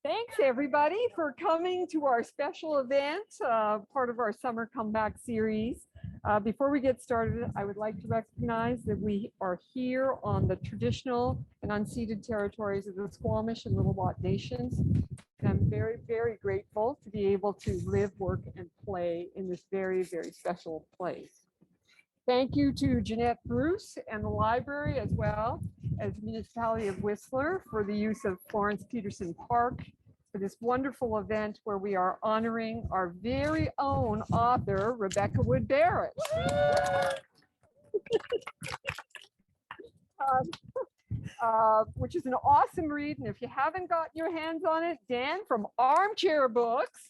Thanks everybody for coming to our special event, part of our summer comeback series. Before we get started, I would like to recognize that we are here on the traditional and unceded territories of the Squamish and Little Nations. And I'm very, very grateful to be able to live, work, and play in this very, very special place. Thank you to Jeanette Bruce and the library, as well as the municipality of Whistler, for the use of Florence Petersen Park for this wonderful event where we are honoring our very own author, Rebecca Wood Barrett. Which is an awesome read. And if you haven't gotten your hands on it, Dan from Armchair Books,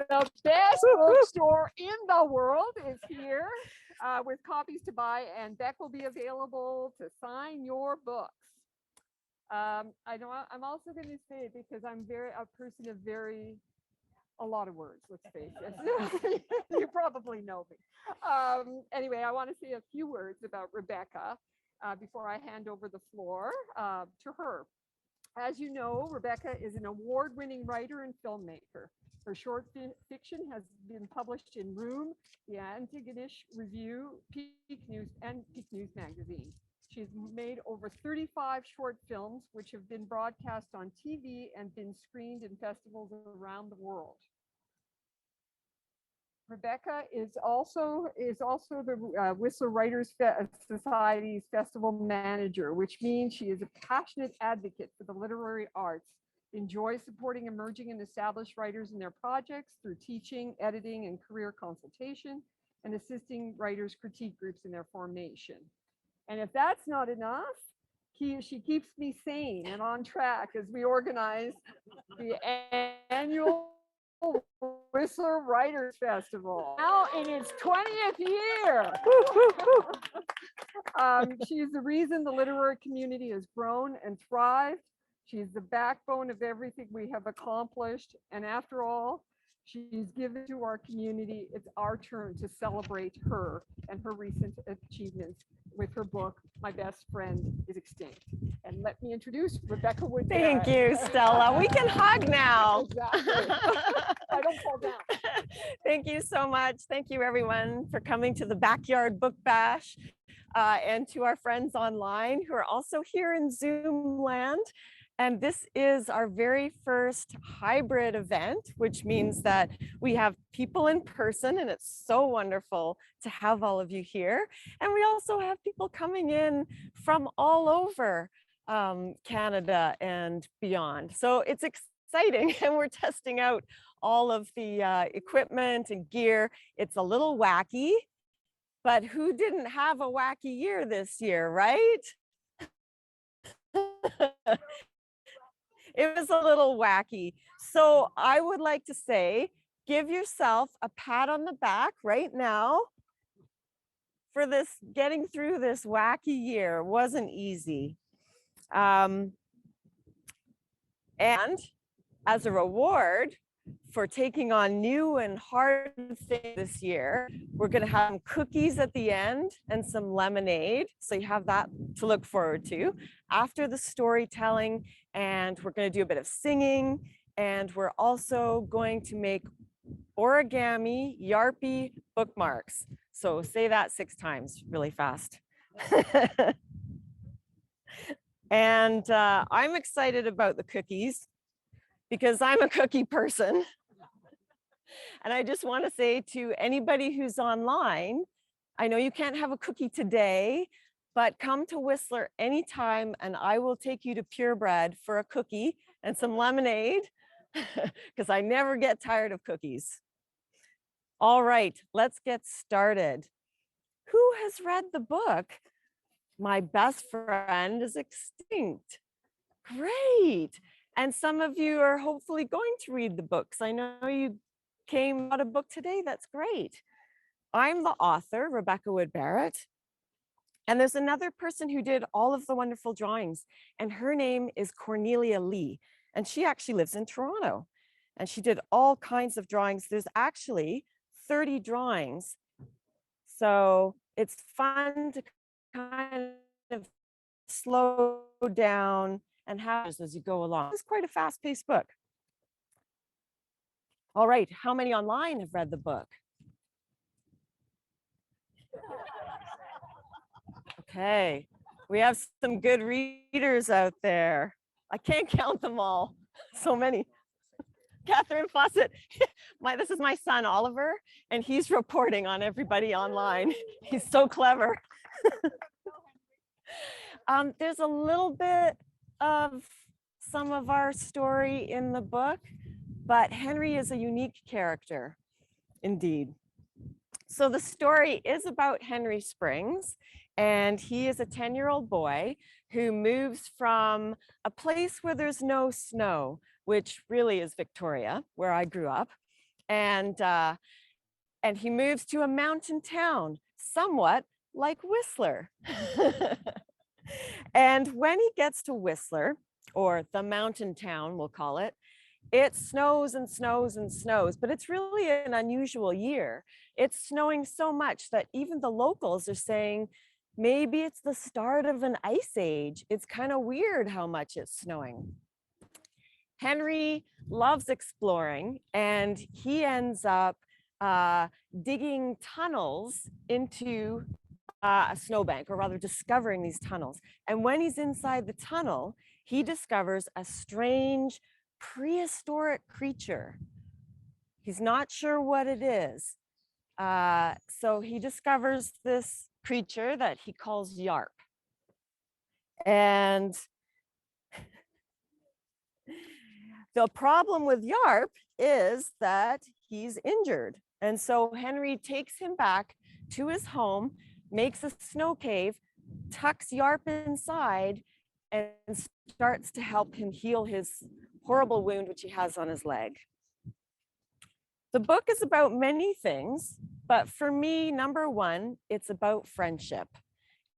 the best bookstore in the world, is here with copies to buy, and Beck will be available to sign your books. I know I'm also going to say, because I'm a person of a lot of words, let's face it. You probably know me. Anyway, I want to say a few words about Rebecca before I hand over the floor to her. As you know, Rebecca is an award-winning writer and filmmaker. Her short fiction has been published in Room, the Antigonish Review, Peak News magazine. She's made over 35 short films, which have been broadcast on TV and been screened in festivals around the world. Rebecca is also the Whistler Writers Society's festival manager, which means she is a passionate advocate for the literary arts, enjoys supporting emerging and established writers in their projects through teaching, editing, and career consultation, and assisting writers' critique groups in their formation. And if that's not enough, she keeps me sane and on track as we organize the annual Whistler Writers Festival, now in its 20th year. She's the reason the literary community has grown and thrived. She's the backbone of everything we have accomplished. And after all she's given to our community, it's our turn to celebrate her and her recent achievements with her book, My Best Friend is Extinct. And let me introduce Rebecca Wood Barrett. Thank you, Stella. We can hug now. Exactly. I don't fall down. Thank you so much. Thank you, everyone, for coming to the Backyard Book Bash, and to our friends online who are also here in Zoom land. And this is our very first hybrid event, which means that we have people in person, and it's so wonderful to have all of you here. And we also have people coming in from all over Canada and beyond. So it's exciting, and we're testing out all of the equipment and gear. It's a little wacky, but who didn't have a wacky year this year, right? It was a little wacky. So I would like to say, give yourself a pat on the back right now for getting through this wacky year. It wasn't easy. And as a reward for taking on new and hard things this year, we're going to have cookies at the end and some lemonade. So you have that to look forward to after the storytelling. And we're going to do a bit of singing. And we're also going to make origami Yarpy bookmarks. So say that 6 times really fast. And I'm excited about the cookies because I'm a cookie person. And I just want to say to anybody who's online, I know you can't have a cookie today, but come to Whistler anytime and I will take you to Purebred for a cookie and some lemonade because I never get tired of cookies. All right, let's get started. Who has read the book? My Best Friend is Extinct. Great. And some of you are hopefully going to read the books. I know you came out a book today. That's great. I'm the author, Rebecca Wood Barrett. And there's another person who did all of the wonderful drawings, and her name is Cornelia Lee. And she actually lives in Toronto. And she did all kinds of drawings. There's actually 30 drawings. So it's fun to kind of slow down and has as you go along. It's quite a fast-paced book. All right, how many online have read the book? Okay, we have some good readers out there. I can't count them all, so many. Catherine Fawcett, this is my son, Oliver, and he's reporting on everybody online. He's so clever. There's a little bit of some of our story in the book, but Henry is a unique character, indeed. So the story is about Henry Springs, and he is a 10-year-old boy who moves from a place where there's no snow, which really is Victoria, where I grew up, and he moves to a mountain town, somewhat like Whistler. And when he gets to Whistler, or the mountain town, we'll call it, it snows and snows and snows, but it's really an unusual year. It's snowing so much that even the locals are saying, maybe it's the start of an ice age. It's kind of weird how much it's snowing. Henry loves exploring, and he ends up digging tunnels into a snowbank, or rather discovering these tunnels. And when he's inside the tunnel, he discovers a strange prehistoric creature. He's not sure what it is. So he discovers this creature that he calls Yarp. And the problem with Yarp is that he's injured. And so Henry takes him back to his home, makes a snow cave, tucks Yarp inside, and starts to help him heal his horrible wound which he has on his leg. The book is about many things, but for me, number one, it's about friendship,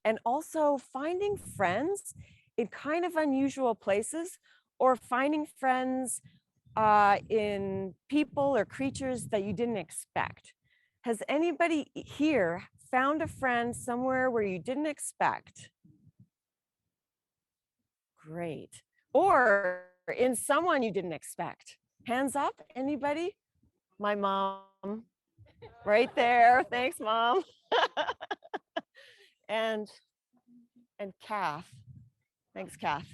and also finding friends in kind of unusual places, or finding friends in people or creatures that you didn't expect. Has anybody here found a friend somewhere where you didn't expect? Great. Or in someone you didn't expect? Hands up, anybody? My mom, right there. Thanks, Mom. and Kath. Thanks, Kath.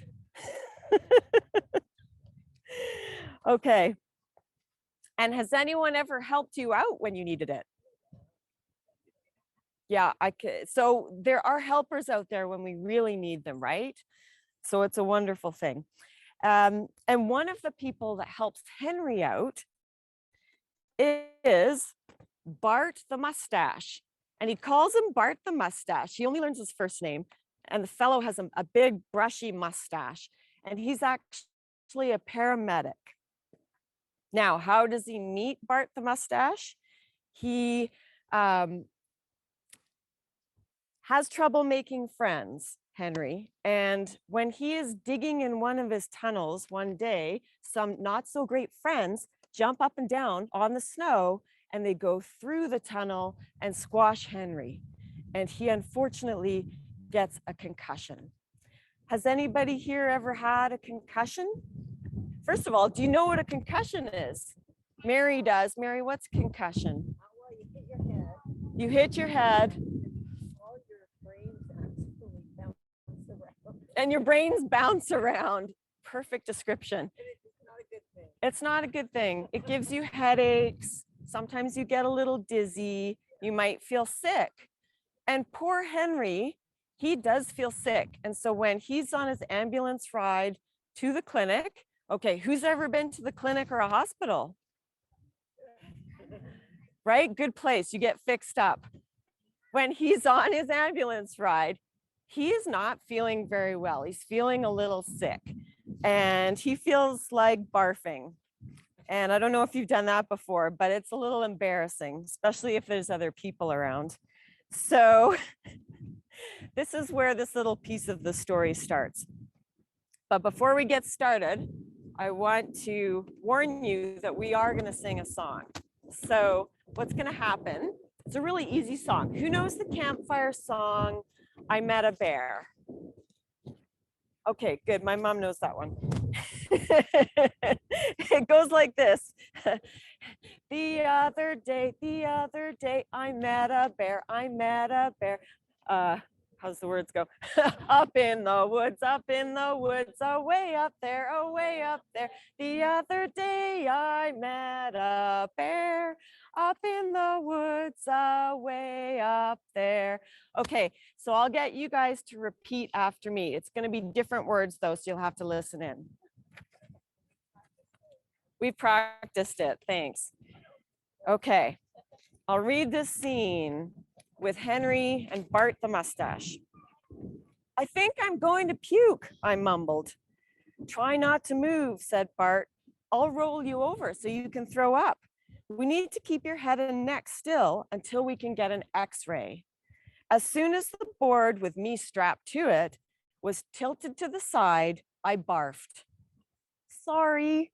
Okay. And has anyone ever helped you out when you needed it? Yeah, so there are helpers out there when we really need them, right? So it's a wonderful thing. And one of the people that helps Henry out is Bart the Mustache. And he calls him Bart the Mustache. He only learns his first name. And the fellow has a big brushy mustache. And he's actually a paramedic. Now, how does he meet Bart the Mustache? He has trouble making friends, Henry. And when he is digging in one of his tunnels one day, some not so great friends jump up and down on the snow, and they go through the tunnel and squash Henry. And he unfortunately gets a concussion. Has anybody here ever had a concussion? First of all, do you know what a concussion is? Mary does. Mary, what's concussion? Well, you hit your head. You hit your head. All your brains actually bounce around. And your brains bounce around. Perfect description. It's not a good thing. It's not a good thing. It gives you headaches. Sometimes you get a little dizzy. You might feel sick. And poor Henry, he does feel sick. And so when he's on his ambulance ride to the clinic, okay, who's ever been to the clinic or a hospital? Right? Good place. You get fixed up. When he's on his ambulance ride, he is not feeling very well. He's feeling a little sick, and he feels like barfing. And I don't know if you've done that before, but it's a little embarrassing, especially if there's other people around. So this is where this little piece of the story starts. But before we get started, I want to warn you that we are going to sing a song. So what's going to happen, it's a really easy song. Who knows the campfire song, I Met a Bear? Okay, good. My mom knows that one. It goes like this. The other day, I met a bear. I met a bear. How's the words go? Up in the woods, away up there, away up there. The other day, I met a bear. Up in the woods, away up there. Okay, so I'll get you guys to repeat after me. It's going to be different words though, so you'll have to listen in. We practiced it, thanks. Okay, I'll read this scene with Henry and Bart the mustache. I think I'm going to puke, I mumbled. Try not to move, said Bart. I'll roll you over so you can throw up. We need to keep your head and neck still until we can get an x-ray. As soon as the board with me strapped to it was tilted to the side, I barfed. Sorry.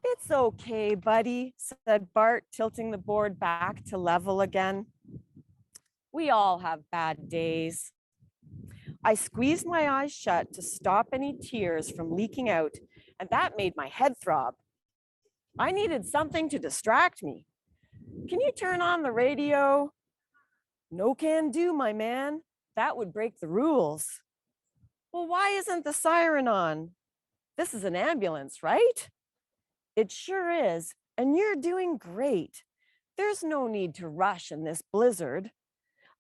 It's okay, buddy, said Bart, tilting the board back to level again. We all have bad days. I squeezed my eyes shut to stop any tears from leaking out, and that made my head throb. I needed something to distract me. Can you turn on the radio? No can do, my man. That would break the rules. Well, why isn't the siren on? This is an ambulance, right? It sure is, and you're doing great. There's no need to rush in this blizzard.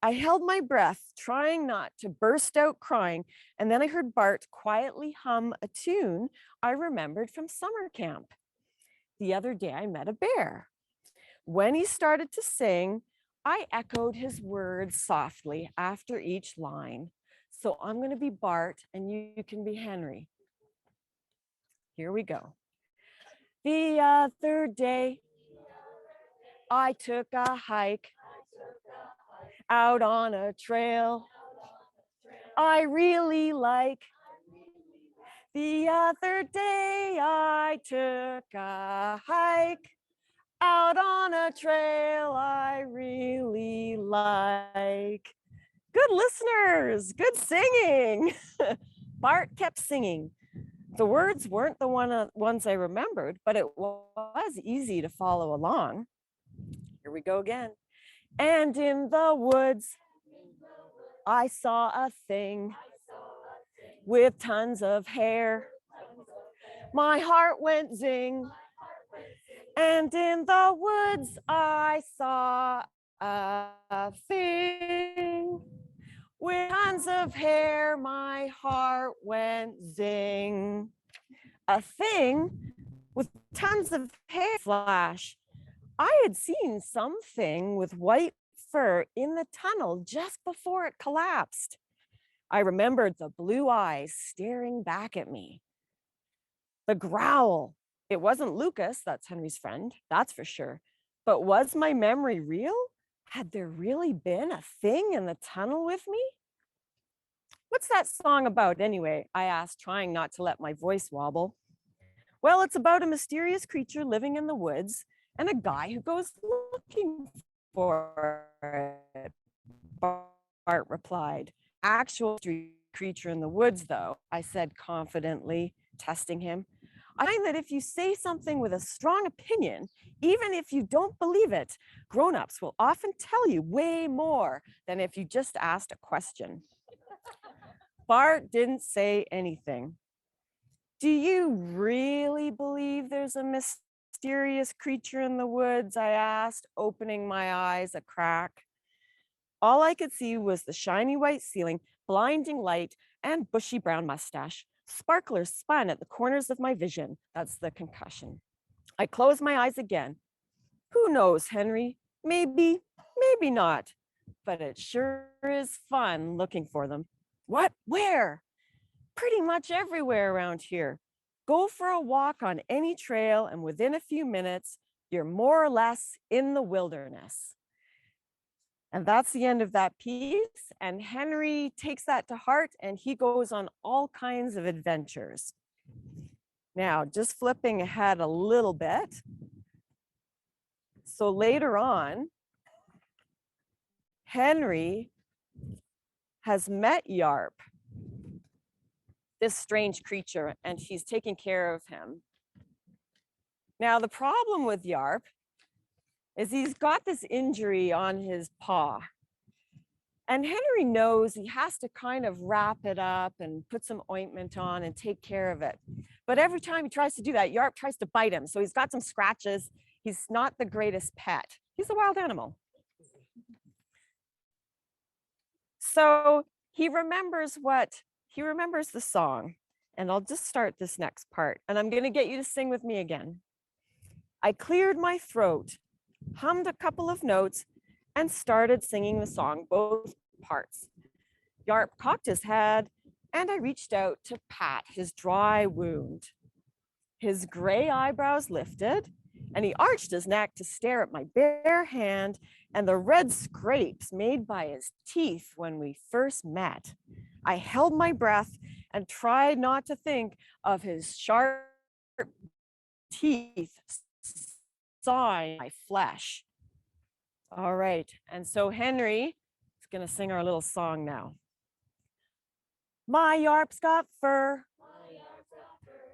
I held my breath, trying not to burst out crying, and then I heard Bart quietly hum a tune I remembered from summer camp. The other day I met a bear. When he started to sing, I echoed his words softly after each line. So I'm going to be Bart and you can be Henry. Here we go. The other day, I took a hike out on a trail I really like. The other day, I took a hike out on a trail I really like. Good listeners, good singing. Bart kept singing. The words weren't the ones I remembered, but it was easy to follow along. Here we go again. And in the woods, I saw a thing with tons of hair. My heart went zing. And in the woods, I saw a thing with tons of hair. My heart went zing. A thing with tons of hair flash. I had seen something with white fur in the tunnel just before it collapsed. I remembered the blue eyes staring back at me. The growl. It wasn't Lucas, that's Henry's friend, that's for sure. But was my memory real? Had there really been a thing in the tunnel with me? What's that song about anyway? I asked, trying not to let my voice wobble. Well, it's about a mysterious creature living in the woods and a guy who goes looking for it, Bart replied. Actual creature in the woods, though, I said confidently, testing him. I find that if you say something with a strong opinion, even if you don't believe it, grown-ups will often tell you way more than if you just asked a question. Bart didn't say anything. Do you really believe there's a mysterious creature in the woods? I asked, opening my eyes a crack. All I could see was the shiny white ceiling, blinding light, and bushy brown mustache. Sparklers spun at the corners of my vision. That's the concussion. I closed my eyes again. Who knows, Henry? Maybe, maybe not. But it sure is fun looking for them. What? Where? Pretty much everywhere around here. Go for a walk on any trail, and within a few minutes, you're more or less in the wilderness. And that's the end of that piece. And Henry takes that to heart and he goes on all kinds of adventures. Now, just flipping ahead a little bit. So later on, Henry has met Yarp. this strange creature, and she's taking care of him. Now, the problem with Yarp is he's got this injury on his paw. And Henry knows he has to kind of wrap it up and put some ointment on and take care of it. But every time he tries to do that, Yarp tries to bite him. So he's got some scratches. He's not the greatest pet. He's a wild animal. So he remembers the song. And I'll just start this next part. And I'm going to get you to sing with me again. I cleared my throat, hummed a couple of notes, and started singing the song, both parts. Yarp cocked his head, and I reached out to pat his dry wound. His gray eyebrows lifted, and he arched his neck to stare at my bare hand and the red scrapes made by his teeth when we first met. I held my breath and tried not to think of his sharp teeth sawing my flesh. All right, and so Henry is going to sing our little song now. My Yarp's got fur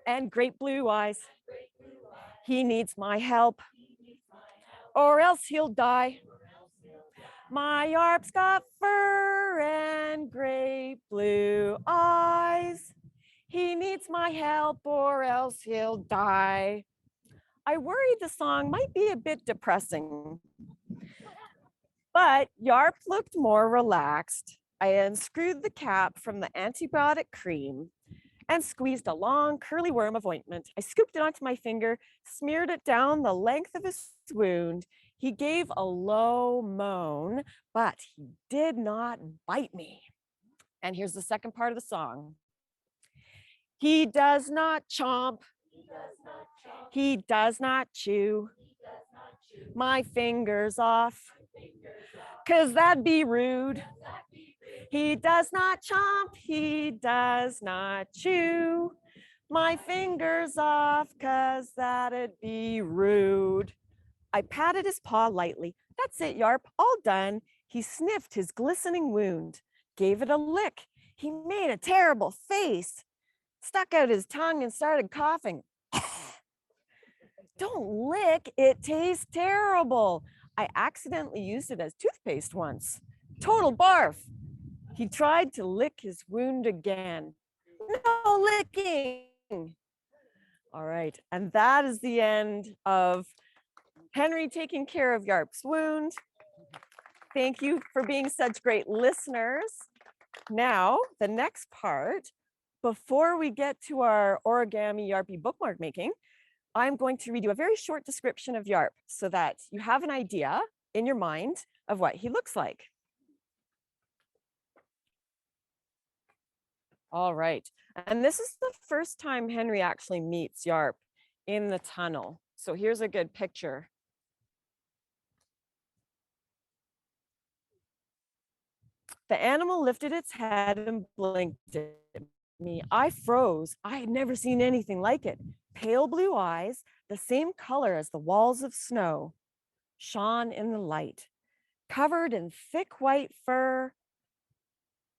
and great blue eyes. He needs my help, or else he'll die. My Yarp's got fur and great blue eyes. He needs my help, or else he'll die. I worried the song might be a bit depressing, but Yarp looked more relaxed. I unscrewed the cap from the antibiotic cream and squeezed a long curly worm of ointment. I scooped it onto my finger, smeared it down the length of his wound. He gave a low moan, but he did not bite me. And here's the second part of the song. He does not chomp. He does not chew my fingers off, 'cause that'd be rude. He does not chomp, he does not chew my fingers off, 'cause that'd be rude. I patted his paw lightly. That's it, Yarp, all done. He sniffed his glistening wound, gave it a lick. He made a terrible face, stuck out his tongue and started coughing. Don't lick, it tastes terrible. I accidentally used it as toothpaste once. Total barf. He tried to lick his wound again. No licking. All right, and that is the end of Henry taking care of Yarp's wound. Thank you for being such great listeners. Now, the next part, before we get to our origami Yarpy bookmark making, I'm going to read you a very short description of Yarp so that you have an idea in your mind of what he looks like. All right, and this is the first time Henry actually meets Yarp in the tunnel. So here's a good picture. The animal lifted its head and blinked at me. I froze. I had never seen anything like it. Pale blue eyes, the same color as the walls of snow, shone in the light. Covered in thick white fur,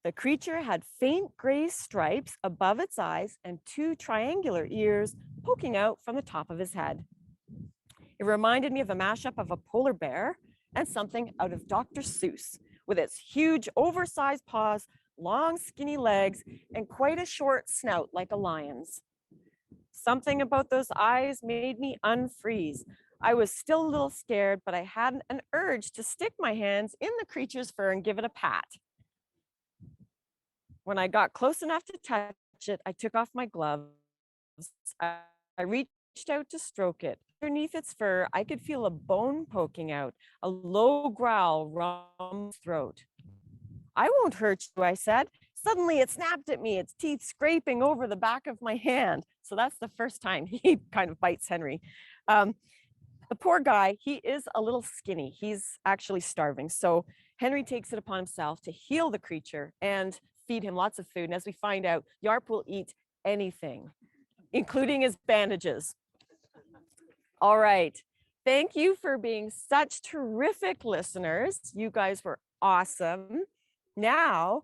the creature had faint gray stripes above its eyes and two triangular ears poking out from the top of his head. It reminded me of a mashup of a polar bear and something out of Dr. Seuss, with its huge oversized paws, long skinny legs, and quite a short snout like a lion's. Something about those eyes made me unfreeze. I was still a little scared, but I had an urge to stick my hands in the creature's fur and give it a pat. When I got close enough to touch it, I took off my gloves. I reached out to stroke it. Underneath its fur, I could feel a bone poking out, a low growl rumbled its throat. I won't hurt you, I said. Suddenly it snapped at me, its teeth scraping over the back of my hand. So that's the first time he kind of bites Henry. The poor guy, he is a little skinny. He's actually starving. So Henry takes it upon himself to heal the creature and feed him lots of food. And as we find out, Yarp will eat anything, including his bandages. All right. Thank you for being such terrific listeners. You guys were awesome. Now,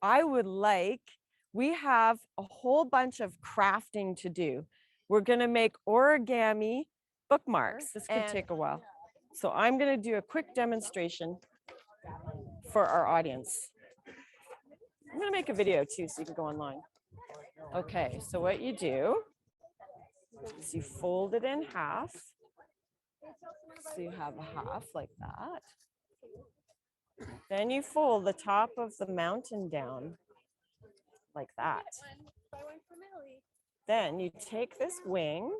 I would like we have a whole bunch of crafting to do. We're going to make origami bookmarks. This could take a while. So I'm going to do a quick demonstration for our audience. I'm going to make a video too, so you can go online. Okay, so what you do is you fold it in half. So you have a half like that. Then you fold the top of the mountain down like that. Then you take this wing,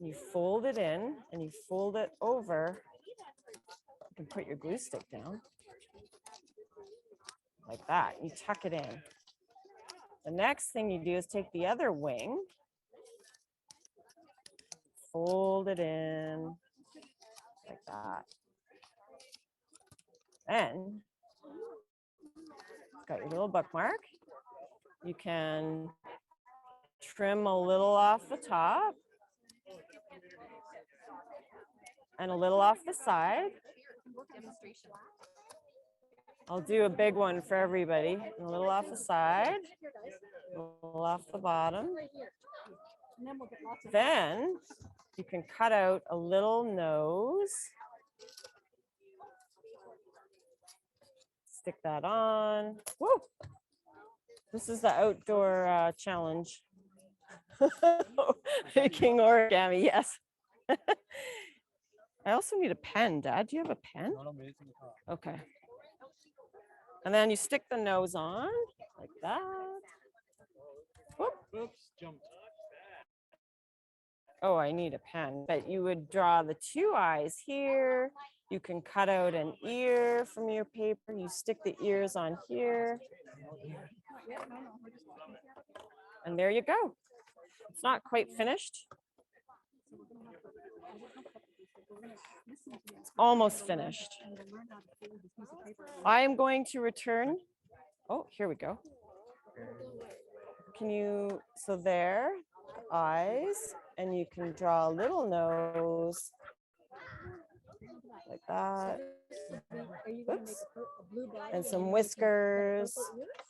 you fold it in, and you fold it over. You can put your glue stick down like that. You tuck it in. The next thing you do is take the other wing, fold it in like that. Then got your little bookmark. You can trim a little off the top and a little off the side. I'll do a big one for everybody. A little off the side, a little off the bottom. Then you can cut out a little nose. Stick that on. Woo! This is the outdoor challenge. Making origami, yes. I also need a pen, Dad. Do you have a pen? Okay. And then you stick the nose on like that. Whoop. Oops, jumped. Oh, I need a pen. But you would draw the two eyes here. You can cut out an ear from your paper. You stick the ears on here. And there you go. It's not quite finished. It's almost finished. I am going to return. Oh, here we go. Can you, so there, eyes, and you can draw a little nose like that. Oops. And some whiskers,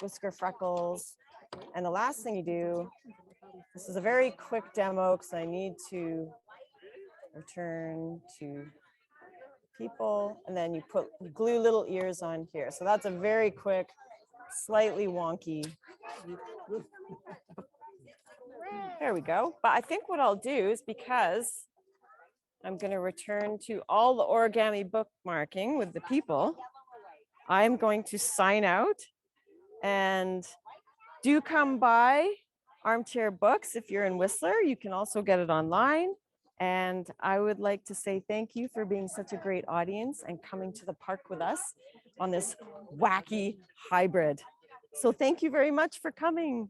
whisker freckles. And the last thing you do, this is a very quick demo because I need to return to people, and then you glue little ears on here. So that's a very quick, slightly wonky. There we go. But I think what I'll do is, because I'm going to return to all the origami bookmarking with the people, I'm going to sign out. And do come by Armchair Books if you're in Whistler. You can also get it online. And I would like to say thank you for being such a great audience and coming to the park with us on this wacky hybrid. So thank you very much for coming.